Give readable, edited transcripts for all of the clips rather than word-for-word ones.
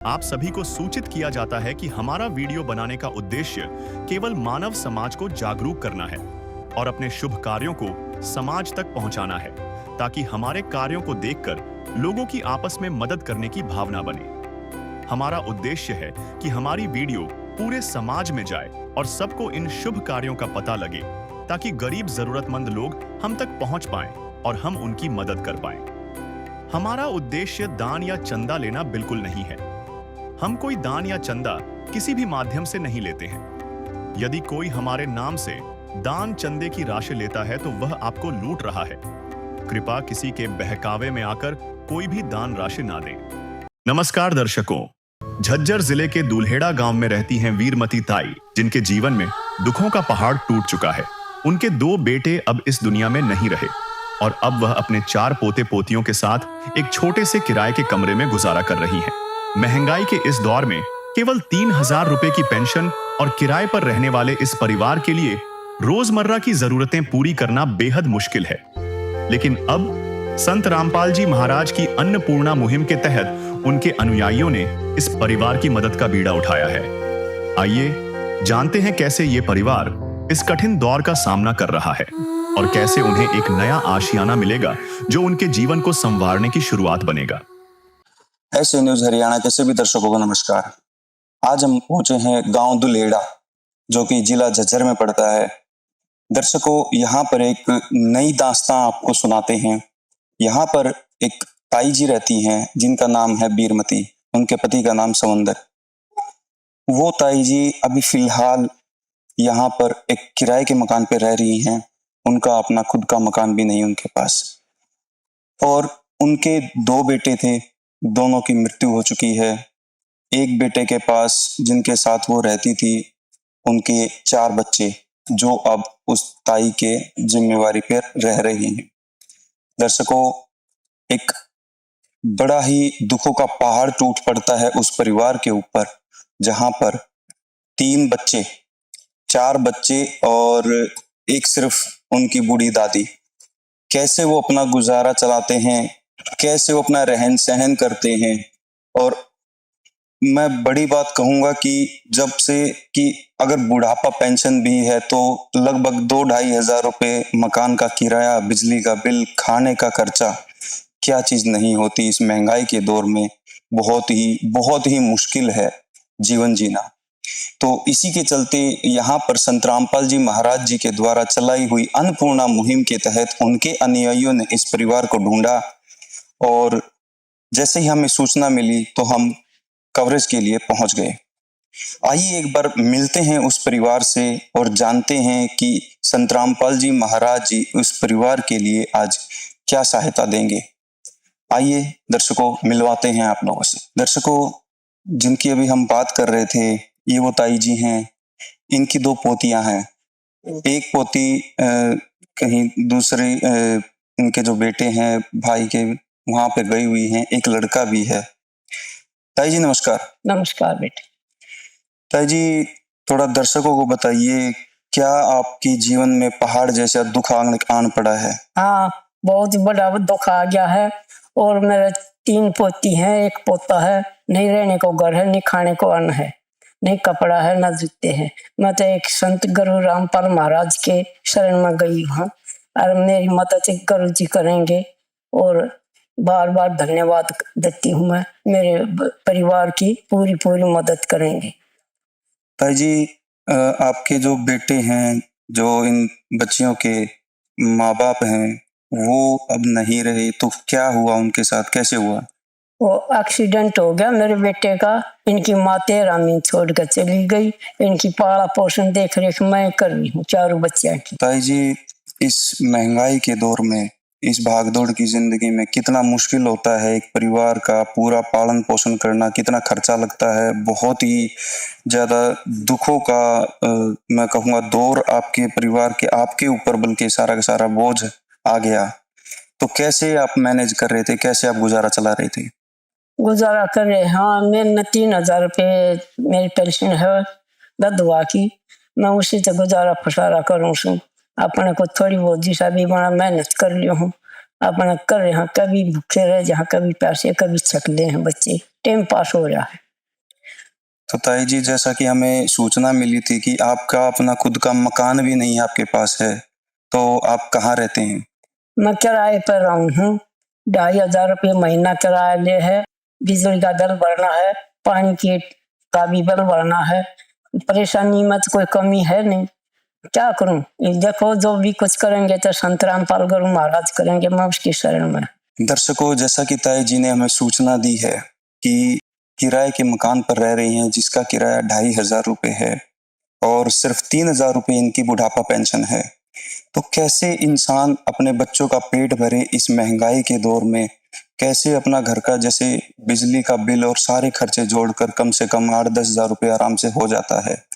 आप सभी को सूचित किया जाता है कि हमारा वीडियो बनाने का उद्देश्य केवल मानव समाज को जागरूक करना है और अपने शुभ कार्यों को समाज तक पहुंचाना है, ताकि हमारे कार्यों को देखकर लोगों की आपस में मदद करने की भावना बने। हमारा उद्देश्य है कि हमारी वीडियो पूरे समाज में जाए और सबको इन शुभ कार्यों का पता लगे, ताकि गरीब जरूरतमंद लोग हम तक पहुंच पाएं और हम उनकी मदद कर पाएं। हमारा उद्देश्य दान या चंदा लेना बिल्कुल नहीं है। हम कोई दान या चंदा किसी भी माध्यम से नहीं लेते हैं। यदि कोई हमारे नाम से दान चंदे की राशि लेता है तो वह आपको लूट रहा है। कृपया किसी के बहकावे में आकर कोई भी दान राशि ना दें। नमस्कार दर्शकों, झज्जर जिले के दुल्हेड़ा गांव में रहती हैं वीरमती ताई, जिनके जीवन में दुखों का पहाड़ टूट चुका है। उनके 2 बेटे अब इस दुनिया में नहीं रहे और अब वह अपने 4 पोते पोतियों के साथ एक छोटे से किराए के कमरे में गुजारा कर रही हैं। महंगाई के इस दौर में केवल 3,000 रुपए की पेंशन और किराए पर रहने वाले इस परिवार के लिए रोजमर्रा की जरूरतें पूरी करना बेहद मुश्किल है। लेकिन अब संत रामपाल जी महाराज की अन्नपूर्णा मुहिम के तहत उनके अनुयायियों ने इस परिवार की मदद का बीड़ा उठाया है। आइए जानते हैं कैसे ये परिवार इस कठिन दौर का सामना कर रहा है और कैसे उन्हें एक नया आशियाना मिलेगा जो उनके जीवन को संवारने की शुरुआत बनेगा। ऐसे न्यूज हरियाणा के सभी दर्शकों को नमस्कार। आज हम पहुंचे हैं गांव दुल्हेड़ा, जो कि जिला झज्जर में पड़ता है। दर्शकों, यहाँ पर एक नई दास्तां आपको सुनाते हैं। यहाँ पर एक ताई जी रहती हैं जिनका नाम है वीरमती, उनके पति का नाम समंदर। वो ताई जी अभी फिलहाल यहाँ पर एक किराए के मकान पे रह रही हैं। उनका अपना खुद का मकान भी नहीं उनके पास, और उनके 2 बेटे थे, दोनों की मृत्यु हो चुकी है। एक बेटे के पास जिनके साथ वो रहती थी, उनके 4 बच्चे जो अब उस ताई के जिम्मेवारी पर रह रहे हैं। दर्शकों, एक बड़ा ही दुखों का पहाड़ टूट पड़ता है उस परिवार के ऊपर, जहां पर 3 बच्चे, 4 बच्चे और एक सिर्फ उनकी बूढ़ी दादी, कैसे वो अपना गुजारा चलाते हैं, कैसे वो अपना रहन सहन करते हैं। और मैं बड़ी बात कहूंगा कि जब से कि अगर बुढ़ापा पेंशन भी है तो लगभग 2-2.5 हजार रुपए मकान का किराया, बिजली का बिल, खाने का खर्चा, क्या चीज नहीं होती इस महंगाई के दौर में। बहुत ही मुश्किल है जीवन जीना। तो इसी के चलते यहाँ पर संत रामपाल जी महाराज जी के द्वारा चलाई हुई अन्नपूर्णा मुहिम के तहत उनके अनुयायियों ने इस परिवार को ढूंढा, और जैसे ही हमें सूचना मिली तो हम कवरेज के लिए पहुंच गए। आइए एक बार मिलते हैं उस परिवार से और जानते हैं कि संत रामपाल जी महाराज जी उस परिवार के लिए आज क्या सहायता देंगे। आइए दर्शकों, मिलवाते हैं आप लोगों से। दर्शकों, जिनकी अभी हम बात कर रहे थे, ये वो ताई जी हैं। इनकी 2 पोतियां हैं। एक पोती कहीं दूसरे इनके जो बेटे हैं भाई के, वहां पे गई हुई हैं। एक लड़का भी है। ताई जी नमस्कार। नमस्कार बेटे। ताई जी, थोड़ा दर्शकों को बताइए, क्या आपकी जीवन में पहाड़ जैसा दुख आन पड़ा है? हाँ, बहुत बड़ा दुख आ गया है। और मेरे 3 पोती हैं, एक पोता है। नहीं रहने को घर है, नहीं खाने को अन्न है, नहीं कपड़ा है, न जूते हैं। मैं तो एक संत गुरु रामपाल महाराज के शरण में गई हूँ, और मेरी मदद गुरु जी करेंगे। और बार बार धन्यवाद देती हूँ मैं, मेरे परिवार की पूरी मदद करेंगे। ताई जी, आपके जो बेटे हैं, जो इन बच्चियों के माँ बाप हैं, वो अब नहीं रहे, तो क्या हुआ उनके साथ, कैसे हुआ? वो एक्सीडेंट हो गया मेरे बेटे का। इनकी माँ 13 महीने छोड़ कर चली गई। इनकी पाला पोषण देख रेख मैं कर रही हूँ, 4 बच्चियों की। ताई जी, इस महंगाई के दौर में, इस भागदौड़ की जिंदगी में कितना मुश्किल होता है एक परिवार का पूरा पालन पोषण करना, कितना खर्चा लगता है। बहुत ही ज्यादा दुखों का मैं कहूँगा दौर आपके परिवार के, आपके ऊपर बल्कि सारा का सारा बोझ आ गया। तो कैसे आप मैनेज कर रहे थे, कैसे आप गुजारा चला रहे थे? गुजारा कर रहे, हाँ। मैंने 3,000 रुपये मेरी पेंशन है विधवा की, मैं उसी से गुजारा फसारा करूँ छू। अपने को थोड़ी बहुत जिसा भी बना मेहनत कर लियो हूँ, अपना कर रहे हैं। कभी भूखे रहे जहाँ, कभी पैसे, कभी छक ले हैं बच्चे, टाइम पास हो रहा है। तो ताई जी, जैसा कि हमें सूचना मिली थी कि आपका अपना खुद का मकान भी नहीं आपके पास है, तो आप कहाँ रहते हैं? मैं किराए पर रहा हूँ। 2,500 रुपये महीना किराया ले है। बिजली का बिल भरना है, पानी की का भी बिल भरना है। परेशानी में तो कोई कमी है नहीं। क्या करूं? ये देखो, जो भी कुछ करेंगे तो संत रामपाल गुरु महाराज करेंगे, मैं उसकी शरण में। दर्शकों, जैसा कि ताई जी ने हमें सूचना दी है कि किराए के मकान पर रह रही हैं, जिसका किराया 2,500 रुपये है और सिर्फ 3,000 रुपये इनकी बुढ़ापा पेंशन है। तो कैसे इंसान अपने बच्चों का पेट भरे इस महंगाई के दौर में, कैसे अपना घर का जैसे बिजली का बिल और सारे खर्चे जोड़कर कम से कम 8-10 हजार रुपये आराम से हो जाता है।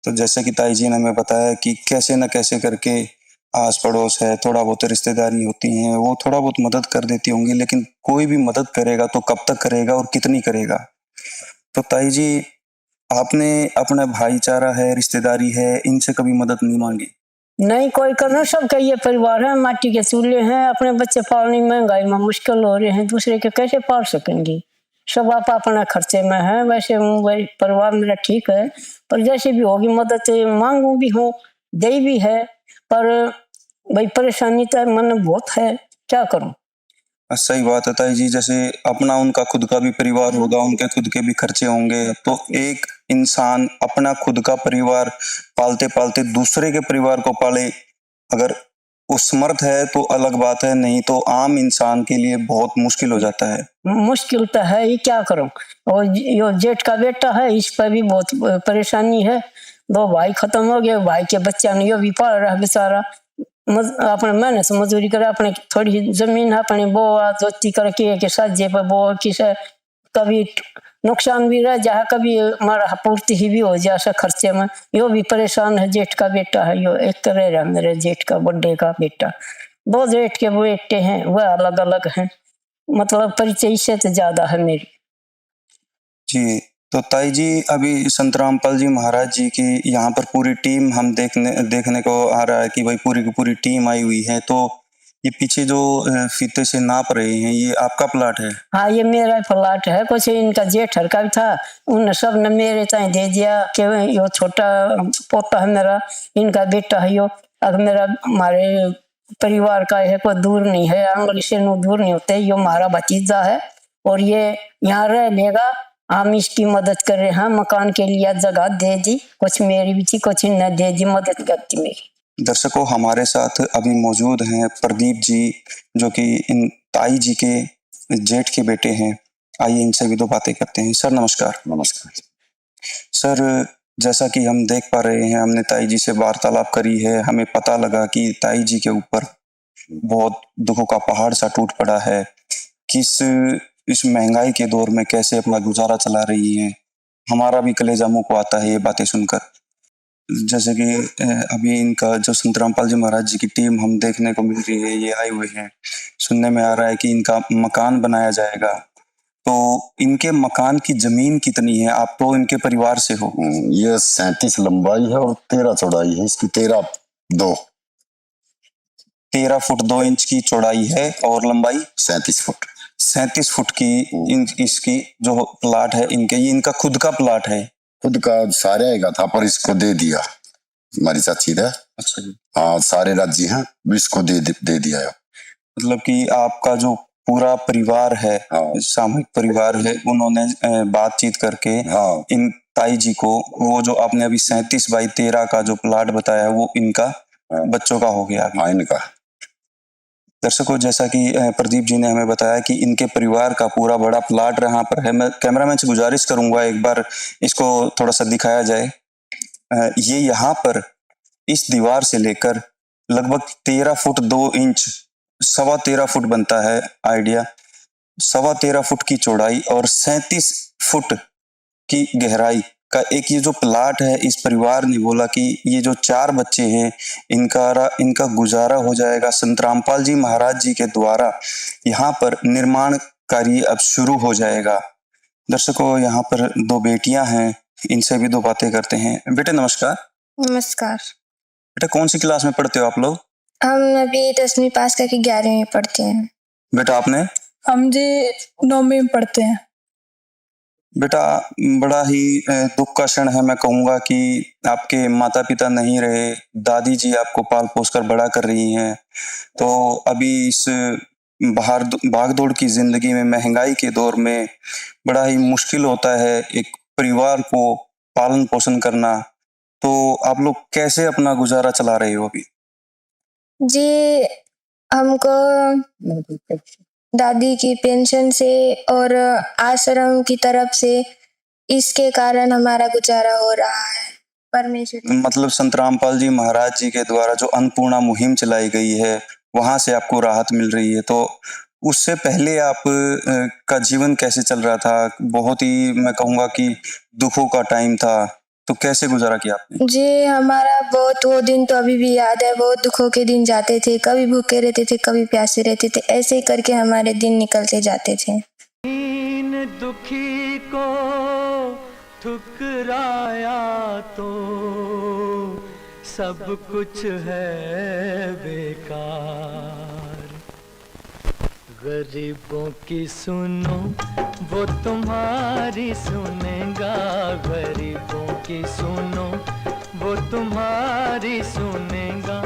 तो जैसे कि ताई जी ने हमें बताया कि कैसे न कैसे करके आस पड़ोस है, थोड़ा बहुत रिश्तेदारी होती हैं, वो थोड़ा बहुत मदद कर देती होंगी, लेकिन कोई भी मदद करेगा तो कब तक करेगा और कितनी करेगा। तो ताई जी, आपने अपना भाईचारा है, रिश्तेदारी है, इनसे कभी मदद नहीं मांगी? नहीं कोई करना, सबका ये परिवार है, माटी के चूल्हे हैं। अपने बच्चे पालने महंगाई में मुश्किल हो रहे हैं, दूसरे के कैसे पाल सकेंगे? सब आप अपना खर्चे में है। वैसे वही परिवार मेरा ठीक है, पर जैसे भी होगी मदद मांगू भी हूँ, दे भी है, पर भाई परेशानी तो मन में बहुत है, क्या करूं? सही बात है ताई जी, जैसे अपना उनका खुद का भी परिवार होगा, उनके खुद के भी खर्चे होंगे, तो एक इंसान अपना खुद का परिवार पालते पालते दूसरे के परिवार को पाले, अगर वो समर्थ है तो अलग बात है, नहीं तो आम इंसान के लिए बहुत मुश्किल हो जाता है। मुश्किल तो है ही, क्या करूं? और यो जेठ का बेटा है, इस पर भी बहुत परेशानी है। 2 भाई खत्म हो गए, भाई के बच्चा ने यो भी पाल रहा बेचारा। अपने मेहनत से मजदूरी करे, अपने थोड़ी जमीन है, अपने बोआ जोती करके के साजे पर बोआ किसे कभी नुकसान भी रह जाए, कभी हमारा पूर्ति ही भी हो जाए खर्चे में। यो भी परेशान है, जेठ का बेटा है, यो एक रह रहा मेरे जेठ का बर्थडे का बेटा। 2 जेठ के बेटे हैं, वह अलग अलग हैं, मतलब परिचय से तो ज्यादा है मेरी। जी, तो ताई जी, अभी संत रामपाल जी महाराज जी की यहाँ पर पूरी टीम हम देखने को आ रहा है कि भाई पूरी की पूरी टीम आई हुई है। तो ये पीछे जो फीते से नाप रहे हैं, ये आपका प्लाट है? हाँ, ये मेरा प्लाट है। कुछ इनका जेठर का भी था, उन सब ने मेरे ताई दे दिया कि यो छोटा पोता है मेरा, इनका बेटा है यो। अब मेरा हमारे परिवार का है, कोई दूर नहीं है, आंगली से दूर नहीं होते। यो हमारा भतीजा है और ये यहाँ रह लेगा। हम इसकी मदद कर रहे हैं, मकान के लिए जगह दे दी, कुछ मेरी भी थी, कुछ इन्हें दे दी, मदद करती मेरी। दर्शकों, हमारे साथ अभी मौजूद हैं प्रदीप जी, जो कि इन ताई जी के जेठ के बेटे हैं। आइए इनसे भी 2 बातें करते हैं। सर नमस्कार। नमस्कार। सर, जैसा कि हम देख पा रहे हैं, हमने ताई जी से वार्तालाप करी है, हमें पता लगा कि ताई जी के ऊपर बहुत दुखों का पहाड़ सा टूट पड़ा है। किस इस महंगाई के दौर में कैसे अपना गुजारा चला रही हैं, हमारा भी कलेजा मुंह को आता है ये बातें सुनकर। जैसे कि अभी इनका जो संत रामपाल जी महाराज जी की टीम हम देखने को मिल रही है, ये आए हुए हैं। सुनने में आ रहा है कि इनका मकान बनाया जाएगा। तो इनके मकान की जमीन कितनी है? आप तो इनके परिवार से हो। ये 37 लंबाई है और 13 चौड़ाई है इसकी। 13 फुट 2 इंच की चौड़ाई है और लंबाई 37 फुट। 37 फुट की इसकी जो प्लाट है इनके, ये इनका खुद का प्लाट है? खुद का सारे आएगा था पर इसको दे दिया हमारी चाची ने। अच्छा जी। हाँ, सारे राज्य हैं, इसको दे दिया है। मतलब कि आपका जो पूरा परिवार है, हाँ। सामूहिक परिवार है, उन्होंने बातचीत करके हाँ। इन ताई जी को वो जो आपने अभी 37 बाई 13 का जो प्लाट बताया वो इनका बच्चों का हो गया। हाँ, इनका। दर्शकों, जैसा कि प्रदीप जी ने हमें बताया कि इनके परिवार का पूरा बड़ा प्लाट यहाँ पर है। मैं कैमरामैन से गुजारिश करूंगा एक बार इसको थोड़ा सा दिखाया जाए। ये यहाँ पर इस दीवार से लेकर लगभग 13 फुट 2 इंच, 13.25 फुट बनता है आइडिया, 13.25 फुट की चौड़ाई और 37 फुट की गहराई का एक ये जो प्लाट है। इस परिवार ने बोला कि ये जो 4 बच्चे हैं इनका गुजारा हो जाएगा। संत रामपाल जी महाराज जी के द्वारा यहाँ पर निर्माण कार्य अब शुरू हो जाएगा। दर्शकों, यहाँ पर 2 बेटियां हैं, इनसे भी 2 बातें करते हैं। बेटे नमस्कार। नमस्कार। बेटा, कौन सी क्लास में पढ़ते हो आप लोग? हम अभी 10वीं पास करके 11वीं में पढ़ते हैं। बेटा आपने? हम जी 9वीं में पढ़ते हैं। बेटा, बड़ा ही दुख का क्षण है। मैं कहूँगा कि आपके माता पिता नहीं रहे, दादी जी आपको पाल पोस कर बड़ा कर रही हैं। तो अभी इस भाग दौड़ की जिंदगी में, महंगाई के दौर में बड़ा ही मुश्किल होता है एक परिवार को पालन पोषण करना। तो आप लोग कैसे अपना गुजारा चला रहे हो अभी? जी, हमको दादी की पेंशन से और आश्रम की तरफ से इसके कारण हमारा गुजारा हो रहा है। परमेश्वर की मतलब संत रामपाल जी महाराज जी के द्वारा जो अन्नपूर्णा मुहिम चलाई गई है, वहां से आपको राहत मिल रही है। तो उससे पहले आप का जीवन कैसे चल रहा था? बहुत ही, मैं कहूँगा कि दुखों का टाइम था। तो कैसे गुजारा किया आपने? जी, हमारा बहुत वो दिन तो अभी भी याद है। बहुत दुखों के दिन जाते थे, कभी भूखे रहते थे, कभी प्यासे रहते थे। ऐसे ही करके हमारे दिन निकलते जाते थे। इन दुखी को ठुकराया तो सब कुछ है बेकार। गरीबों की सुनो वो तुम्हारी सुनेगा, गरीबों की सुनो वो तुम्हारी सुनेगा।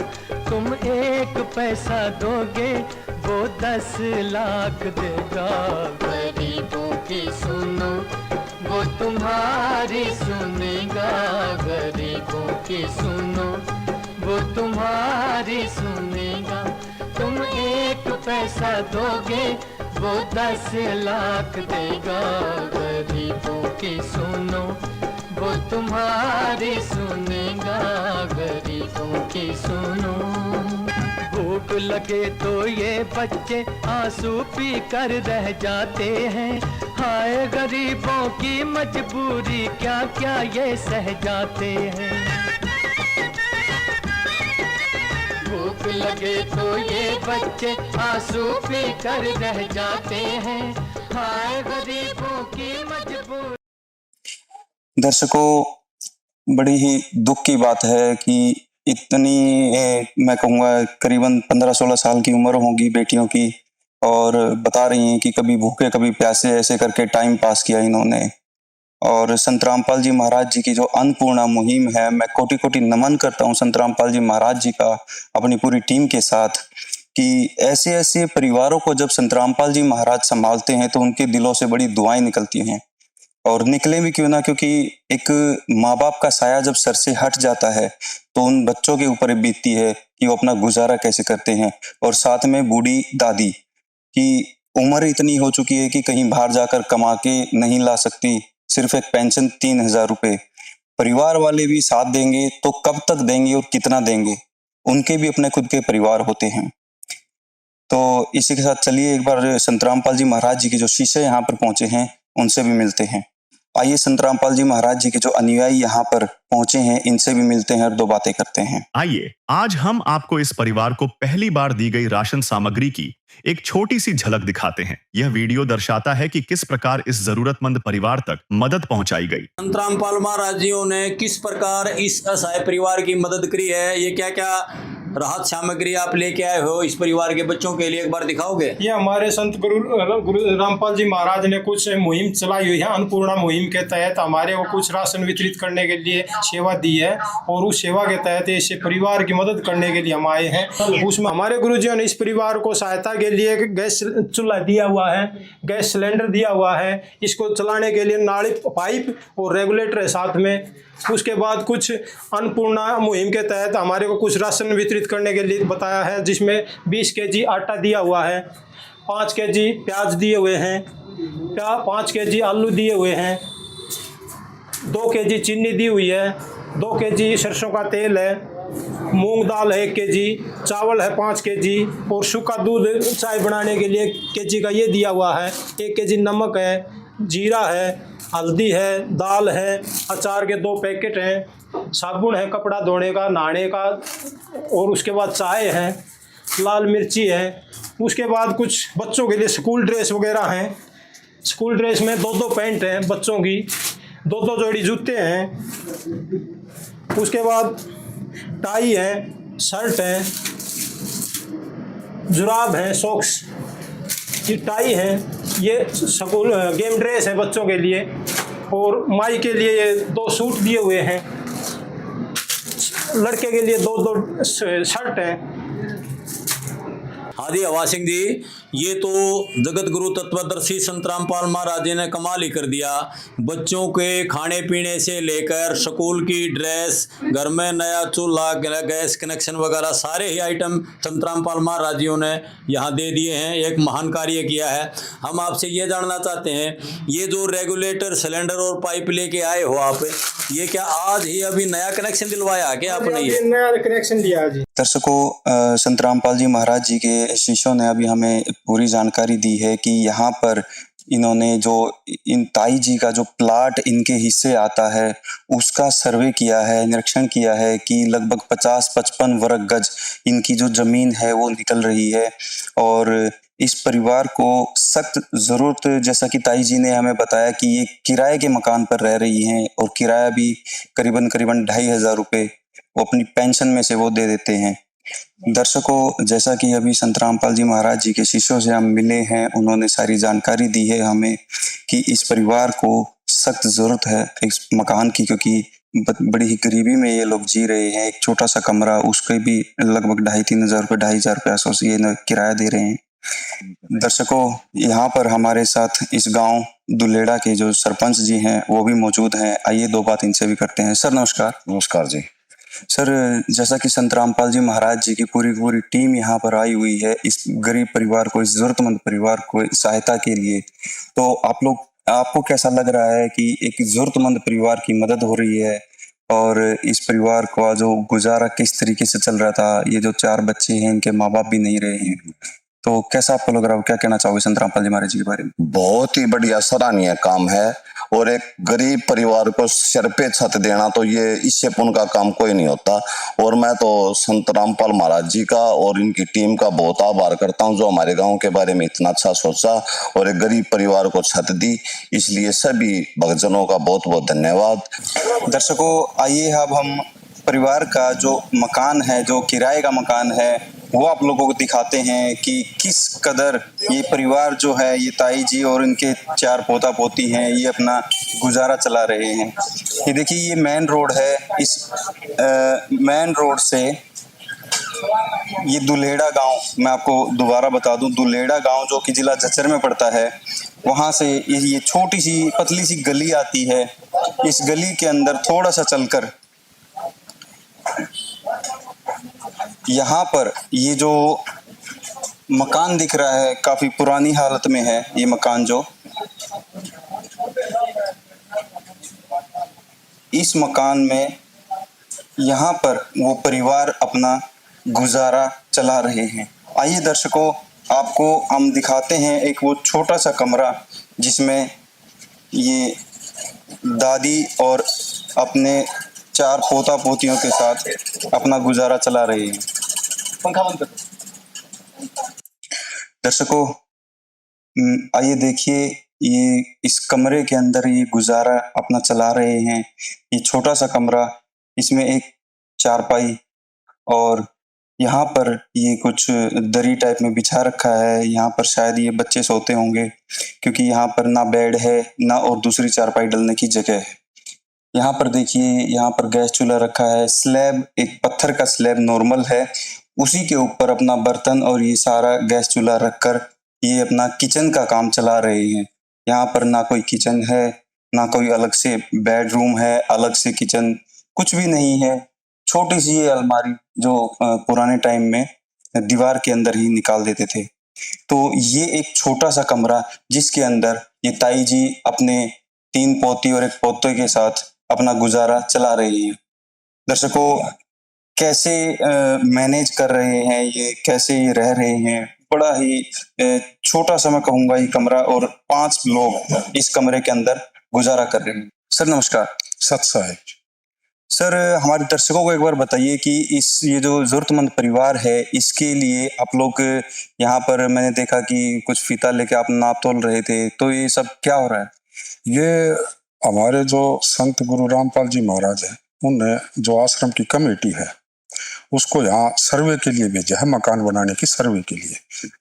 तुम 1 पैसा दोगे वो 10 लाख देगा। गरीबों की सुनो वो तुम्हारी सुनेगा, गरीबों की सुनो वो तुम्हारी सुनेगा। तुम 1 पैसा दोगे वो 10 लाख देगा। गरीबों की सुनो वो तुम्हारी सुनेगा, गरीबों की सुनो। भूख लगे तो ये बच्चे आंसू पी कर रह जाते हैं। हाय गरीबों की मजबूरी क्या क्या ये सह जाते हैं। भूख लगे तो ये बच्चे आंसू पी कर रह जाते हैं। हाय गरीबों की मजबूरी। दर्शकों, बड़ी ही दुख की बात है कि इतनी मैं कहूँगा करीबन 15-16 साल की उम्र होगी बेटियों की, और बता रही हैं कि कभी भूखे कभी प्यासे, ऐसे करके टाइम पास किया इन्होंने। और संत रामपाल जी महाराज जी की जो अन्नपूर्णा मुहिम है, मैं कोटि कोटि नमन करता हूँ संत रामपाल जी महाराज जी का अपनी पूरी टीम के साथ, कि ऐसे ऐसे परिवारों को जब संत रामपाल जी महाराज संभालते हैं तो उनके दिलों से बड़ी दुआएं निकलती हैं। और निकले भी क्यों ना, क्योंकि एक माँ बाप का साया जब सर से हट जाता है तो उन बच्चों के ऊपर बीतती है कि वो अपना गुजारा कैसे करते हैं। और साथ में बूढ़ी दादी की उम्र इतनी हो चुकी है कि कहीं बाहर जाकर कमा के नहीं ला सकती, सिर्फ एक पेंशन 3000 रुपए। परिवार वाले भी साथ देंगे तो कब तक देंगे और कितना देंगे? उनके भी अपने खुद के परिवार होते हैं। तो इसी के साथ चलिए एक बार संत रामपाल जी महाराज जी के जो शिष्य यहाँ पर पहुंचे हैं उनसे भी मिलते हैं। आइए संत रामपाल जी महाराज जी के जो अनुयायी यहाँ पर पहुंचे हैं इनसे भी मिलते हैं और 2 बातें करते हैं। आइए आज हम आपको इस परिवार को पहली बार दी गई राशन सामग्री की एक छोटी सी झलक दिखाते हैं। यह वीडियो दर्शाता है कि किस प्रकार इस जरूरतमंद परिवार तक मदद पहुंचाई गई। संत रामपाल महाराज जियों ने किस प्रकार इस असहाय परिवार की मदद करी है, ये क्या क्या राहत सामग्री आप लेके आए हो इस परिवार के बच्चों के लिए, एक बार दिखाओगे? ये हमारे संत गुरु रामपाल जी महाराज ने कुछ मुहिम चलाई हुई है। अन्नपूर्णा मुहिम के तहत हमारे को कुछ राशन वितरित करने के लिए सेवा दी है, और उस सेवा के तहत इस परिवार की मदद करने के लिए हम आए हैं। उसमें हमारे गुरुजियों ने इस परिवार को सहायता के लिए गैस चूल्हा दिया हुआ है, गैस सिलेंडर दिया हुआ है। इसको चलाने के लिए नाली, पाइप और रेगुलेटर है साथ में। उसके बाद कुछ अन्नपूर्णा मुहिम के तहत हमारे को कुछ राशन वितरित करने के लिए बताया है, जिसमें 20 kg आटा दिया हुआ है, 5 kg प्याज दिए हुए हैं, 5 kg आलू दिए हुए हैं, 2 kg चीनी दी हुई है, 2 kg सरसों का तेल है, मूंग दाल है 1 kg, चावल है 5 kg, और सूखा दूध चाय बनाने के लिए 1 kg का ये दिया हुआ है, 1 kg नमक है, जीरा है, हल्दी है, दाल है, अचार के 2 पैकेट हैं, साबुन है कपड़ा धोने का, नहाने का, और उसके बाद चाय है, लाल मिर्ची है। उसके बाद कुछ बच्चों के लिए स्कूल ड्रेस वगैरह हैं। स्कूल ड्रेस में 2-2 पैंट हैं बच्चों की, 2-2 जोड़ी जूते हैं। उसके बाद टाई है, शर्ट है, जुराब है, सॉक्स, ये टाई है, ये स्कूल गेम ड्रेस है बच्चों के लिए। और माई के लिए ये 2 सूट दिए हुए हैं, लड़के के लिए 2 शर्ट हैं। आदि हवा सिंह जी, ये तो जगत गुरु तत्वदर्शी संत रामपाल महाराज जी ने कमाल ही कर दिया। बच्चों के खाने पीने से लेकर स्कूल की ड्रेस, घर में नया चूल्हा, गैस कनेक्शन वगैरह सारे ही आइटम संत रामपाल महाराज जी ने यहाँ दे दिए हैं। एक महान कार्य किया है। हम आपसे ये जानना चाहते हैं, ये जो रेगुलेटर सिलेंडर और पाइप लेके आए हो आप, ये क्या आज ही अभी नया कनेक्शन दिलवाया क्या आपने? ये नया कनेक्शन दिया जी। दर्शकों, संत रामपाल जी महाराज जी के शिष्यों ने अभी हमें पूरी जानकारी दी है कि यहाँ पर इन्होंने जो इन ताई जी का जो प्लाट इनके हिस्से आता है उसका सर्वे किया है, निरीक्षण किया है कि लगभग 50-55 वर्ग गज इनकी जो जमीन है वो निकल रही है। और इस परिवार को सख्त जरूरत, जैसा कि ताई जी ने हमें बताया कि ये किराए के मकान पर रह रही हैं और किराया भी करीबन 2,500 रुपये वो अपनी पेंशन में से वो दे देते हैं। दर्शकों, जैसा कि अभी संत रामपाल जी महाराज जी के शिष्यों से हम मिले हैं, उन्होंने सारी जानकारी दी है हमें कि इस परिवार को सख्त जरूरत है इस मकान की, क्योंकि बड़ी ही गरीबी में ये लोग जी रहे हैं। एक छोटा सा कमरा, उसके भी लगभग 2,500-3,000 रुपये, 2,500 रुपये आसपास ये किराया दे रहे हैं। दर्शकों, यहाँ पर हमारे साथ इस गांव दुलेड़ा के जो सरपंच जी हैं वो भी मौजूद हैं। आइए 2 बात इनसे भी करते हैं। सर नमस्कार। नमस्कार जी। सर, जैसा कि संत रामपाल जी महाराज जी की पूरी टीम यहाँ पर आई हुई है इस गरीब परिवार को, इस जरूरतमंद परिवार को सहायता के लिए, तो आपको कैसा लग रहा है कि एक जरूरतमंद परिवार की मदद हो रही है और इस परिवार का जो गुजारा किस तरीके से चल रहा था? ये जो 4 बच्चे हैं, इनके माँ बाप भी नहीं रहे हैं, तो कैसा आपको लग रहा है? क्या कहना चाहोगे संत रामपाल जी महाराज जी के बारे में? बहुत ही बढ़िया सराहनीय काम है और एक गरीब परिवार को सिर पे छत देना, तो ये इससे पुण्य का काम कोई नहीं होता। और मैं तो संत रामपाल महाराज जी का और इनकी टीम का बहुत आभार करता हूँ जो हमारे गांव के बारे में इतना अच्छा सोचा और एक गरीब परिवार को छत दी। इसलिए सभी भक्तजनों का बहुत बहुत धन्यवाद। दर्शकों, आइए अब हम परिवार का जो मकान है, जो किराए का मकान है, वो आप लोगों को दिखाते हैं कि किस कदर ये परिवार जो है, ये ताई जी और इनके 4 पोता पोती हैं, ये अपना गुजारा चला रहे हैं। ये देखिए, ये मेन रोड है। इस मेन रोड से ये दुलेड़ा गांव, मैं आपको दोबारा बता दूं, दुलेड़ा गांव जो कि जिला झज्जर में पड़ता है, वहां से ये छोटी सी पतली सी गली आती है। इस गली के अंदर थोड़ा सा चलकर यहाँ पर ये जो मकान दिख रहा है, काफी पुरानी हालत में है ये मकान। जो इस मकान में यहाँ पर वो परिवार अपना गुजारा चला रहे हैं। आइए दर्शकों, आपको हम दिखाते हैं एक वो छोटा सा कमरा जिसमें ये दादी और अपने 4 पोता पोतियों के साथ अपना गुजारा चला रहे हैं। पंखा बंद कर। दर्शकों, आइए देखिए, ये इस कमरे के अंदर ये गुजारा अपना चला रहे हैं। ये छोटा सा कमरा, इसमें एक चारपाई और यहाँ पर ये कुछ दरी टाइप में बिछा रखा है। यहाँ पर शायद ये बच्चे सोते होंगे, क्योंकि यहाँ पर ना बेड है ना और दूसरी चारपाई डलने की जगह है। यहाँ पर देखिए, यहाँ पर गैस चूल्हा रखा है। स्लैब एक पत्थर का स्लैब नॉर्मल है, उसी के ऊपर अपना बर्तन और ये सारा गैस चूल्हा रखकर ये अपना किचन का काम चला रहे हैं। यहाँ पर ना कोई किचन है, ना कोई अलग से बेडरूम है, अलग से किचन, कुछ भी नहीं है। छोटी सी ये अलमारी जो पुराने टाइम में दीवार के अंदर ही निकाल देते थे। तो ये एक छोटा सा कमरा जिसके अंदर ये ताई जी अपने 3 पोती और 1 पोते के साथ अपना गुजारा चला रही है। दर्शकों, कैसे मैनेज कर रहे हैं ये, कैसे ये रह रहे हैं। बड़ा ही छोटा सा मैं कहूँगा ये कमरा, और 5 लोग इस कमरे के अंदर गुजारा कर रहे हैं। सर नमस्कार। सत साहेब। सर, हमारे दर्शकों को एक बार बताइए कि ये जो जरूरतमंद परिवार है, इसके लिए आप लोग यहाँ पर, मैंने देखा कि कुछ फीता लेके आप नाप तोल रहे थे, तो ये सब क्या हो रहा है? ये हमारे जो संत गुरु रामपाल जी महाराज हैं, उनने जो आश्रम की कमेटी है उसको यहाँ सर्वे के लिए भेजा है, मकान बनाने की सर्वे के लिए।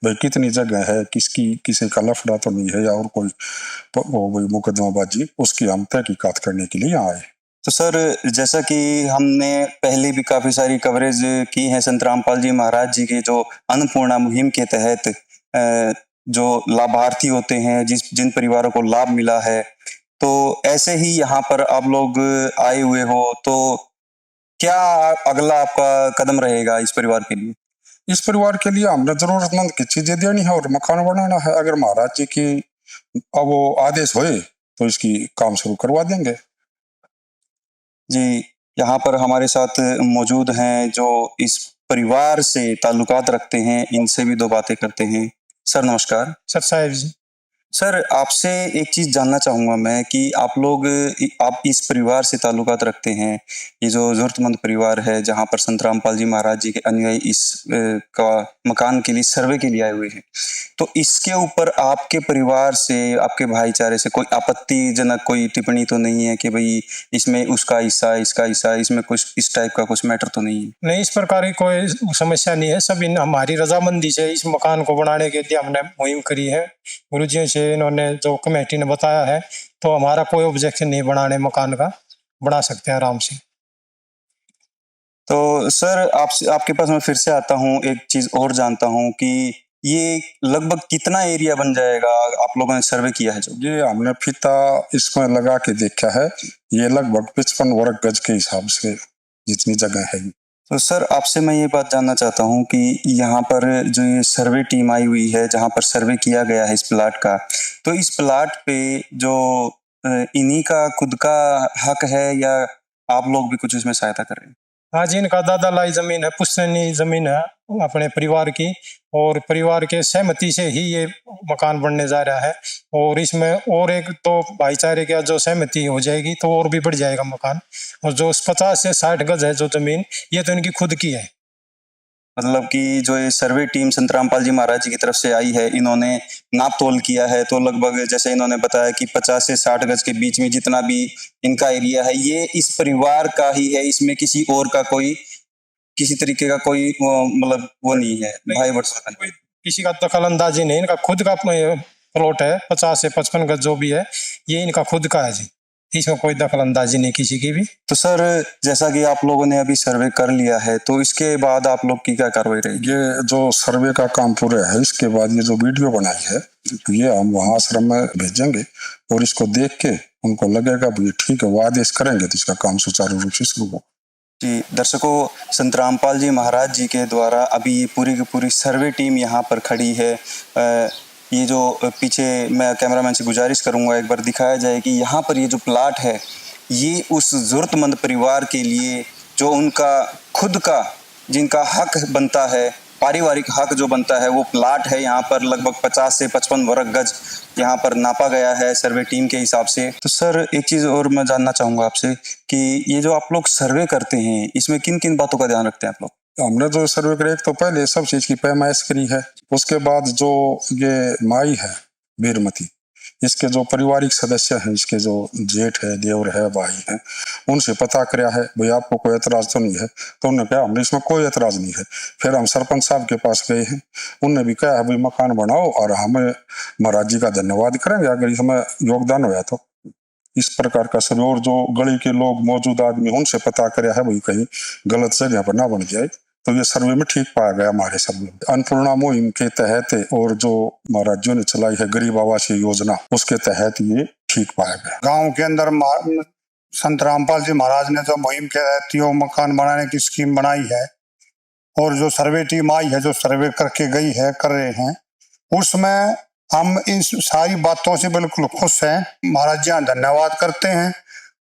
भाई कितनी जगह है, किसी का लफड़ा तो नहीं है या और कोई मुकदमाबाजी, उसकी हम तहकीकात करने के लिए यहाँ आए। तो सर, जैसा कि हमने पहले भी काफी सारी कवरेज की है संत रामपाल जी महाराज जी के जो अन्नपूर्णा मुहिम के तहत जो लाभार्थी होते हैं, जिन परिवारों को लाभ मिला है, तो ऐसे ही यहाँ पर आप लोग आए हुए हो, तो क्या अगला आपका कदम रहेगा इस परिवार के लिए? इस परिवार के लिए हमने जरूरतमंद की चीजें देनी है और मकान बनाना है। अगर महाराज जी की अब वो आदेश होए तो इसकी काम शुरू करवा देंगे। जी, यहाँ पर हमारे साथ मौजूद हैं जो इस परिवार से ताल्लुकात रखते हैं, इनसे भी दो बातें करते हैं। सर नमस्कार। सर साहिब जी, सर, आपसे एक चीज जानना चाहूंगा मैं कि आप इस परिवार से ताल्लुकात रखते हैं, ये जो जरूरतमंद परिवार है जहां पर संत रामपाल जी महाराज जी के अनुयायी इस का मकान के लिए सर्वे के लिए आए हुए हैं, तो इसके ऊपर आपके परिवार से, आपके भाईचारे से कोई आपत्तिजनक कोई टिप्पणी तो नहीं है कि भाई इसमें उसका हिस्सा, इसका हिस्सा, इसमें कुछ इस टाइप का कुछ मैटर तो नहीं है? नहीं, इस प्रकार की कोई समस्या नहीं है। सब हमारी रजामंदी से इस मकान को बनाने के लिए हमने मुहिम करी है। गुरुजी से इन्होंने जो कमेटी ने बताया है, तो हमारा कोई ऑब्जेक्शन नहीं, बनाने मकान का बना सकते हैं आराम से। तो सर, आपके पास मैं फिर से आता हूँ, एक चीज और जानता हूँ कि ये लगभग कितना एरिया बन जाएगा? आप लोगों ने सर्वे किया है जो? ये हमने फीता इसमें लगा के देखा है, ये लगभग 55 वर्ग गज के हिसाब से जितनी जगह है। तो सर, आपसे मैं ये बात जानना चाहता हूँ कि यहाँ पर जो ये सर्वे टीम आई हुई है, जहाँ पर सर्वे किया गया है इस प्लाट का, तो इस प्लाट पे जो इन्हीं का खुद का हक है या आप लोग भी कुछ इसमें सहायता कर रहे हैं? हाँ जी, इनका दादा लाई जमीन है, पुश्तैनी जमीन है अपने परिवार की, और परिवार के सहमति से ही ये मकान बनने जा रहा है। और इसमें और एक तो भाईचारे का जो सहमति हो जाएगी तो और भी बढ़ जाएगा मकान। और जो 50 से 60 गज है जो जमीन, ये तो इनकी खुद की है। मतलब कि जो ये सर्वे टीम संत रामपाल जी महाराज जी की तरफ से आई है, इन्होंने नाप तोल किया है, तो लगभग जैसे इन्होंने बताया कि 50 से 60 गज के बीच में जितना भी इनका एरिया है, ये इस परिवार का ही है, इसमें किसी और का कोई, किसी तरीके का कोई मतलब वो नहीं है, भाई वर्षा किसी का दखल अंदाजी नहीं, इनका खुद का प्लॉट है। 50 से 55 गज जो भी है, ये इनका खुद का है जी, इसमें कोई दखल अंदाजी नहीं किसी की भी। तो सर, जैसा कि आप लोगों ने अभी सर्वे कर लिया है, तो इसके बाद आप लोग की क्या कार्रवाई रहेगी? ये जो सर्वे का काम पूरा है, इसके बाद ये जो वीडियो बनाई है, ये हम वहाँ आश्रम में भेजेंगे और इसको देख के उनको लगेगा भी ठीक है, वो आदेश करेंगे तो इसका काम सुचारू रूप से शुरू हो। जी दर्शकों, संत रामपाल जी महाराज जी के द्वारा अभी ये पूरी की पूरी सर्वे टीम यहाँ पर खड़ी है। ये जो पीछे, मैं कैमरामैन से गुजारिश करूंगा एक बार दिखाया जाए कि यहाँ पर ये जो प्लाट है, ये उस ज़रूरतमंद परिवार के लिए जो उनका खुद का, जिनका हक बनता है, पारिवारिक हक जो बनता है, वो प्लाट है। यहाँ पर लगभग 50 से 55 वर्ग गज यहाँ पर नापा गया है सर्वे टीम के हिसाब से। तो सर, एक चीज़ और मैं जानना चाहूँगा आपसे कि ये जो आप लोग सर्वे करते हैं, इसमें किन किन बातों का ध्यान रखते हैं आप लोग? हमने जो सर्वे करे, एक तो पहले सब चीज की पैमाइश करी है, उसके बाद जो ये माई है वीरमती, इसके जो पारिवारिक सदस्य हैं, इसके जो जेठ है, देवर है, भाई है, उनसे पता कराया है भाई आपको कोई एतराज तो नहीं है। तो उन्होंने कहा हमने इसमें कोई एतराज नहीं है। फिर हम सरपंच साहब के पास गए हैं, उनने भी कहा भाई मकान बनाओ और हमें महाराज जी का धन्यवाद करेंगे अगर इसमें योगदान होया तो। इस प्रकार का सर्वे, और जो गली के लोग मौजूद आदमी, उनसे पता कराया है भाई कहीं गलत जगह पर ना बन जाए, तो ये सर्वे में ठीक पाया गया हमारे सर्वे में। अन्नपूर्णा मुहिम के तहत और जो महाराज जी ने चलाई है गरीब आवास योजना, उसके तहत ये ठीक पाया गया। गांव के अंदर संत रामपाल जी महाराज ने जो मुहिम के तहत यो मकान बनाने की स्कीम बनाई है, और जो सर्वे टीम आई है, जो सर्वे करके गई है, कर रहे हैं, उसमें हम इन सारी बातों से बिल्कुल खुश हैं। महाराज जी धन्यवाद करते हैं,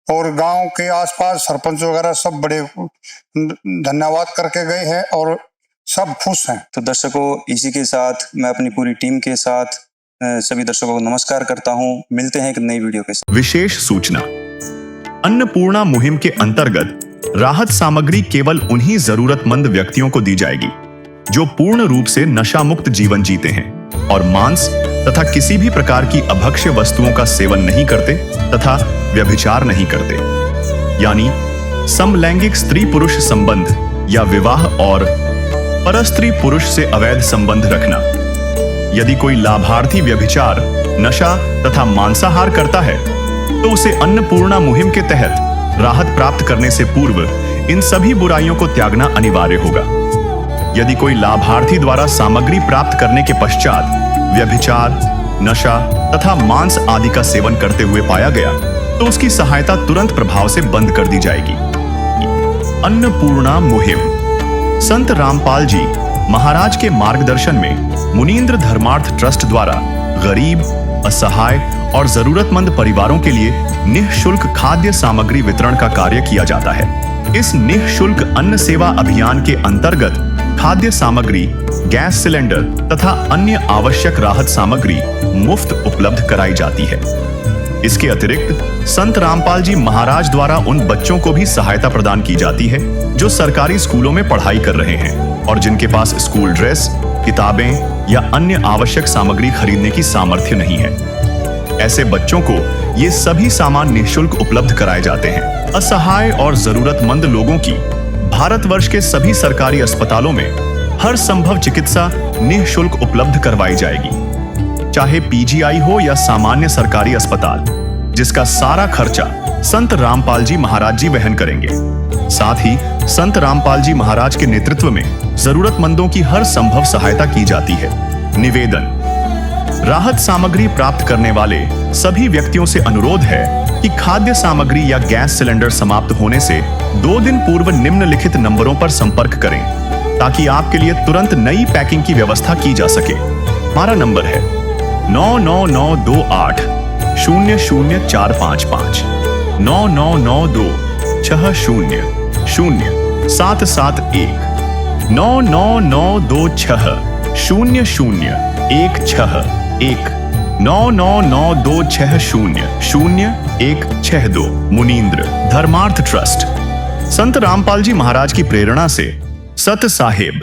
और गांव के आसपास सरपंच वगैरह सब बड़े धन्यवाद करके गए हैं और सब खुश हैं। तो दर्शकों, इसी के साथ मैं अपनी पूरी टीम के साथ सभी दर्शकों को नमस्कार करता हूं। मिलते हैं एक नई वीडियो के साथ। विशेष सूचना, अन्नपूर्णा मुहिम के अंतर्गत राहत सामग्री केवल उन्हीं जरूरतमंद व्यक्तियों को दी जाएगी जो पूर्ण रूप से नशा मुक्त जीवन जीते हैं और मांस तथा किसी भी प्रकार की अभक्ष्य वस्तुओं का सेवन नहीं करते तथा व्यभिचार नहीं करते, यानी समलैंगिक स्त्री पुरुष संबंध या विवाह और परस्त्री पुरुष से अवैध संबंध रखना। यदि कोई लाभार्थी व्यभिचार, नशा तथा मांसाहार करता है तो उसे अन्नपूर्णा मुहिम के तहत राहत प्राप्त करने से पूर्व इन सभी बुराइयों को त्यागना अनिवार्य होगा। यदि कोई लाभार्थी द्वारा सामग्री प्राप्त करने के पश्चात व्यभिचार, नशा तथा मांस आदि का सेवन करते हुए पाया गया तो उसकी सहायता तुरंत प्रभाव से बंद कर दी जाएगी। अन्नपूर्णा मुहिम। संत रामपाल जी महाराज के मार्गदर्शन में मुनींद्र धर्मार्थ ट्रस्ट द्वारा गरीब, असहाय और जरूरतमंद परिवारों के लिए निःशुल्क खाद्य सामग्री वितरण का कार्य किया जाता है। इस निःशुल्क अन्न सेवा अभियान के अंतर्गत खाद्य सामग्री, गैस सिलेंडर तथा अन्य आवश्यक राहत सामग्री मुफ्त उपलब्ध कराई जाती है। इसके अतिरिक्त संत रामपाल जी महाराज द्वारा उन बच्चों को भी सहायता प्रदान की जाती है जो सरकारी स्कूलों में पढ़ाई कर रहे हैं और जिनके पास स्कूल ड्रेस, किताबें या अन्य आवश्यक सामग्री खरीदने की सामर्थ्य नहीं है। ऐसे बच्चों को ये सभी सामान निःशुल्क उपलब्ध कराए जाते हैं। असहाय और जरूरतमंद लोगों की भारतवर्ष के सभी सरकारी अस्पतालों में हर संभव चिकित्सा निःशुल्क उपलब्ध करवाई जाएगी, चाहे पीजीआई हो या सामान्य सरकारी अस्पताल, जिसका सारा खर्चा संत रामपाल जी महाराज जी वहन करेंगे। साथ ही संत रामपाल जी महाराज के नेतृत्व में जरूरतमंदों की हर संभव सहायता की जाती है। निवेदन। राहत सामग्री प्राप्त करने वाले सभी व्यक्तियों से अनुरोध है कि खाद्य सामग्री या गैस सिलेंडर समाप्त होने से 2 दिन पूर्व निम्नलिखित नंबरों पर संपर्क करें ताकि आपके लिए तुरंत नई पैकिंग की व्यवस्था की जा सके। हमारा नंबर है 99928 00455 9992 60 0771 99926 0016 99926 मुनींद्र धर्मार्थ ट्रस्ट। संत रामपाल जी महाराज की प्रेरणा से सत साहिब